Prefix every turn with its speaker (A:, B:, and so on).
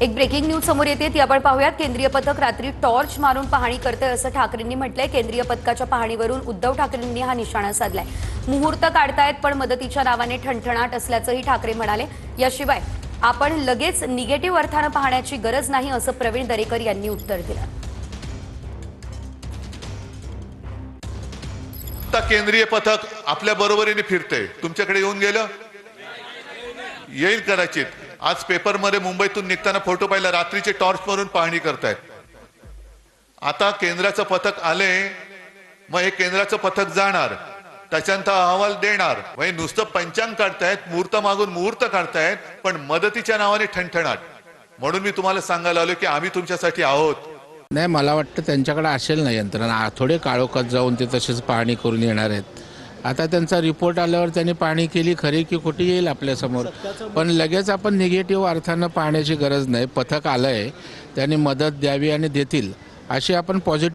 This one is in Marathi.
A: एक ब्रेकिंग न्यूज समोर येते ती आपण पाहूयात। केंद्रीय पथक रात्री टॉर्च मारून पाहणी करते असं ठाकरेंनी म्हटलंय। केंद्रीय पथकाच्या पाहणीवरून उद्धव ठाकरेंनी हा निशाणा साधलाय। मुहूर्त काढतायत पण मदतीच्या नावाने ठणठणाट असल्याचंही ठाकरे म्हणाले। याशिवाय आपण लगेच निगेटिव्ह अर्थानं पाहण्याची गरज नाही असं प्रवीण दरेकर यांनी उत्तर दिलं।
B: केंद्रीय पथक आपल्या बरोबरीने फिरते, तुमच्याकडे येऊन गेलं येईल कदाचित। आज पेपरमध्ये मुंबईतून निघताना फोटो पाहिला, रात्रीचे टॉर्च मारून पाहणी करतायत। आता केंद्राचं पथक आले, मग हे केंद्राचं पथक जाणार, त्याच्यानंतर अहवाल देणार। म्हणजे नुसतं पंचांग काढतायत, मुहूर्त मागून मुहूर्त काढतायत, पण मदतीच्या नावाने ठणठणाट। म्हणून मी तुम्हाला सांगायला आलो की आम्ही तुमच्यासाठी आहोत।
C: नाही, मला वाटतं त्यांच्याकडे असेल ना यंत्रणा, थोडे काळोखात जाऊन ते तसेच पाहणी करून येणार आहेत। आता त्यांचा रिपोर्ट आल्यावर त्यांनी पाहणी केली, खरी की खोटी येईल आपल्यासमोर, पण लगेच आपण निगेटिव्ह अर्थानं पाहण्याची गरज नाही। पथक आलंय, त्यांनी मदत द्यावी आणि देतील अशी आपण पॉझिटिव्ह